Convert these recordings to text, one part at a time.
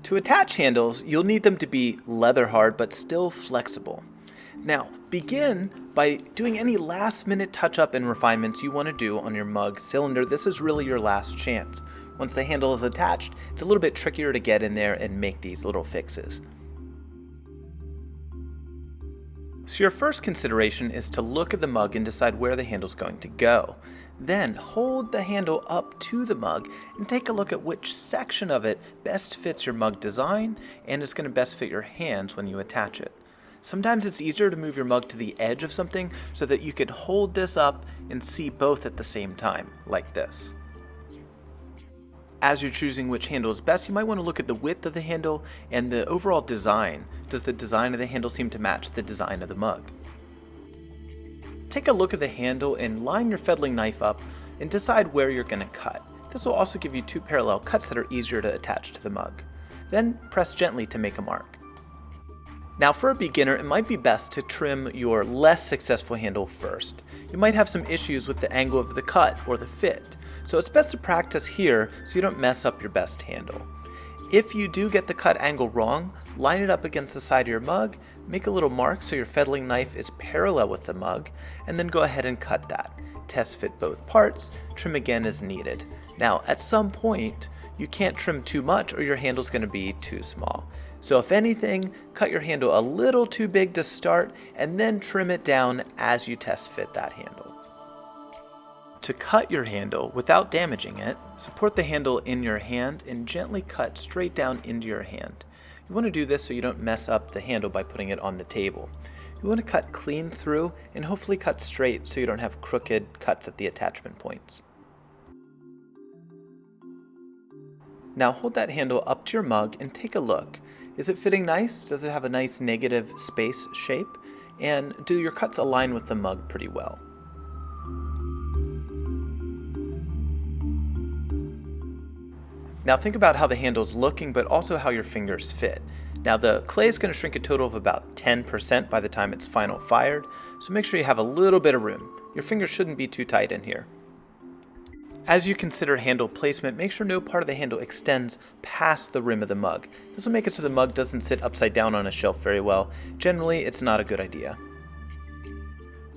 To attach handles, you'll need them to be leather hard but still flexible. Now, begin by doing any last minute touch-up and refinements you want to do on your mug cylinder. This is really your last chance. Once the handle is attached, it's a little bit trickier to get in there and make these little fixes. So your first consideration is to look at the mug and decide where the handle is going to go. Then hold the handle up to the mug and take a look at which section of it best fits your mug design and is going to best fit your hands when you attach it. Sometimes it's easier to move your mug to the edge of something so that you could hold this up and see both at the same time, like this. As you're choosing which handle is best, you might want to look at the width of the handle and the overall design. Does the design of the handle seem to match the design of the mug? Take a look at the handle and line your fettling knife up and decide where you're going to cut. This will also give you two parallel cuts that are easier to attach to the mug. Then press gently to make a mark. Now for a beginner, it might be best to trim your less successful handle first. You might have some issues with the angle of the cut or the fit, so it's best to practice here so you don't mess up your best handle. If you do get the cut angle wrong, line it up against the side of your mug, make a little mark so your fettling knife is parallel with the mug, and then go ahead and cut that. Test fit both parts, trim again as needed. Now at some point, you can't trim too much or your handle's going to be too small. So if anything, cut your handle a little too big to start and then trim it down as you test fit that handle. To cut your handle without damaging it, support the handle in your hand and gently cut straight down into your hand. You want to do this so you don't mess up the handle by putting it on the table. You want to cut clean through and hopefully cut straight so you don't have crooked cuts at the attachment points. Now hold that handle up to your mug and take a look. Is it fitting nice? Does it have a nice negative space shape? And do your cuts align with the mug pretty well? Now think about how the handle's looking, but also how your fingers fit. Now the clay is going to shrink a total of about 10% by the time it's final fired, so make sure you have a little bit of room. Your fingers shouldn't be too tight in here. As you consider handle placement, make sure no part of the handle extends past the rim of the mug. This will make it so the mug doesn't sit upside down on a shelf very well. Generally, it's not a good idea.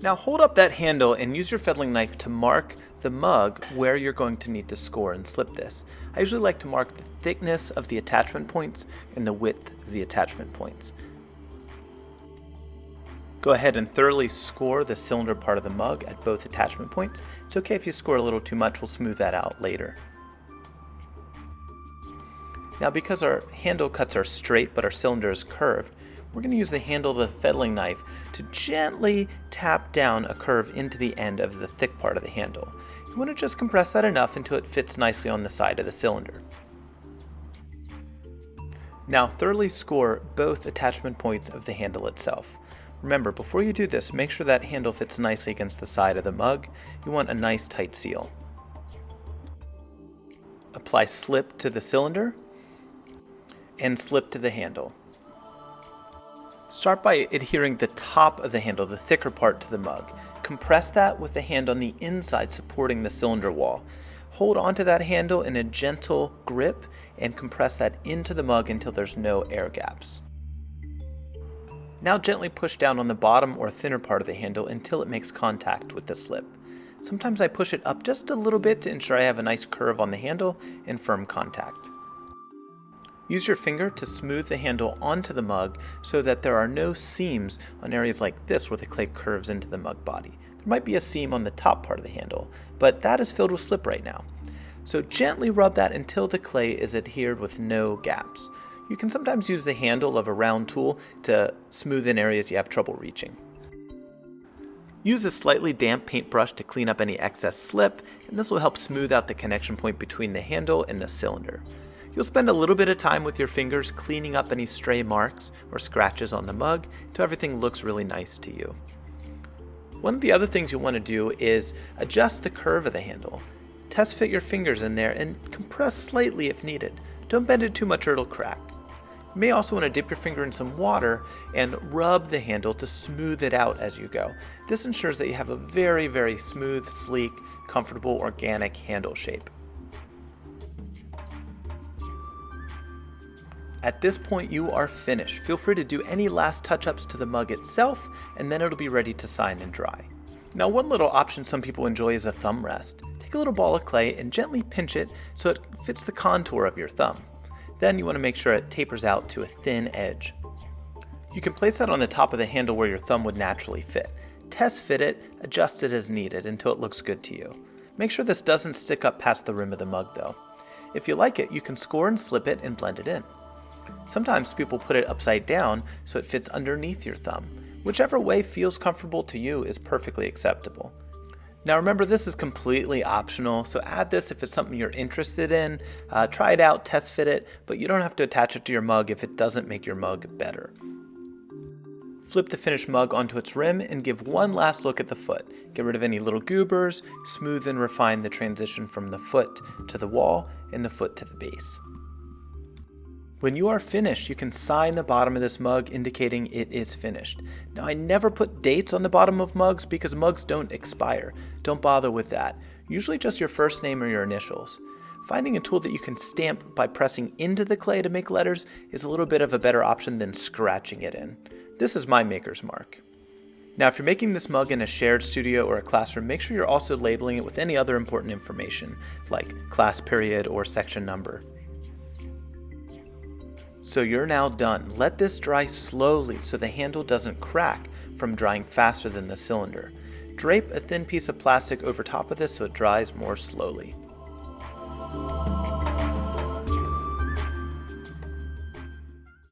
Now hold up that handle and use your fettling knife to mark the mug where you're going to need to score and slip this. I usually like to mark the thickness of the attachment points and the width of the attachment points. Go ahead and thoroughly score the cylinder part of the mug at both attachment points. It's okay if you score a little too much, we'll smooth that out later. Now because our handle cuts are straight but our cylinder is curved, we're going to use the handle of the fettling knife to gently tap down a curve into the end of the thick part of the handle. You want to just compress that enough until it fits nicely on the side of the cylinder. Now thoroughly score both attachment points of the handle itself. Remember, before you do this, make sure that handle fits nicely against the side of the mug. You want a nice tight seal. Apply slip to the cylinder and slip to the handle. Start by adhering the top of the handle, the thicker part, to the mug. Compress that with the hand on the inside supporting the cylinder wall. Hold onto that handle in a gentle grip and compress that into the mug until there's no air gaps. Now gently push down on the bottom or thinner part of the handle until it makes contact with the slip. Sometimes I push it up just a little bit to ensure I have a nice curve on the handle and firm contact. Use your finger to smooth the handle onto the mug so that there are no seams on areas like this where the clay curves into the mug body. There might be a seam on the top part of the handle, but that is filled with slip right now. So gently rub that until the clay is adhered with no gaps. You can sometimes use the handle of a round tool to smooth in areas you have trouble reaching. Use a slightly damp paintbrush to clean up any excess slip, and this will help smooth out the connection point between the handle and the cylinder. You'll spend a little bit of time with your fingers cleaning up any stray marks or scratches on the mug until everything looks really nice to you. One of the other things you'll want to do is adjust the curve of the handle. Test fit your fingers in there and compress slightly if needed. Don't bend it too much or it'll crack. You may also want to dip your finger in some water and rub the handle to smooth it out as you go. This ensures that you have a very, very smooth, sleek, comfortable, organic handle shape. At this point, you are finished. Feel free to do any last touch-ups to the mug itself, and then it'll be ready to sign and dry. Now, one little option some people enjoy is a thumb rest. Take a little ball of clay and gently pinch it so it fits the contour of your thumb. Then you want to make sure it tapers out to a thin edge. You can place that on the top of the handle where your thumb would naturally fit. Test fit it, adjust it as needed until it looks good to you. Make sure this doesn't stick up past the rim of the mug though. If you like it, you can score and slip it and blend it in. Sometimes people put it upside down so it fits underneath your thumb. Whichever way feels comfortable to you is perfectly acceptable. Now remember, this is completely optional, so add this if it's something you're interested in. Try it out, test fit it, but you don't have to attach it to your mug if it doesn't make your mug better. Flip the finished mug onto its rim and give one last look at the foot. Get rid of any little goobers, smooth and refine the transition from the foot to the wall and the foot to the base. When you are finished, you can sign the bottom of this mug indicating it is finished. Now, I never put dates on the bottom of mugs because mugs don't expire. Don't bother with that. Usually just your first name or your initials. Finding a tool that you can stamp by pressing into the clay to make letters is a little bit of a better option than scratching it in. This is my maker's mark. Now, if you're making this mug in a shared studio or a classroom, make sure you're also labeling it with any other important information, like class period or section number. So you're now done. Let this dry slowly so the handle doesn't crack from drying faster than the cylinder. Drape a thin piece of plastic over top of this so it dries more slowly.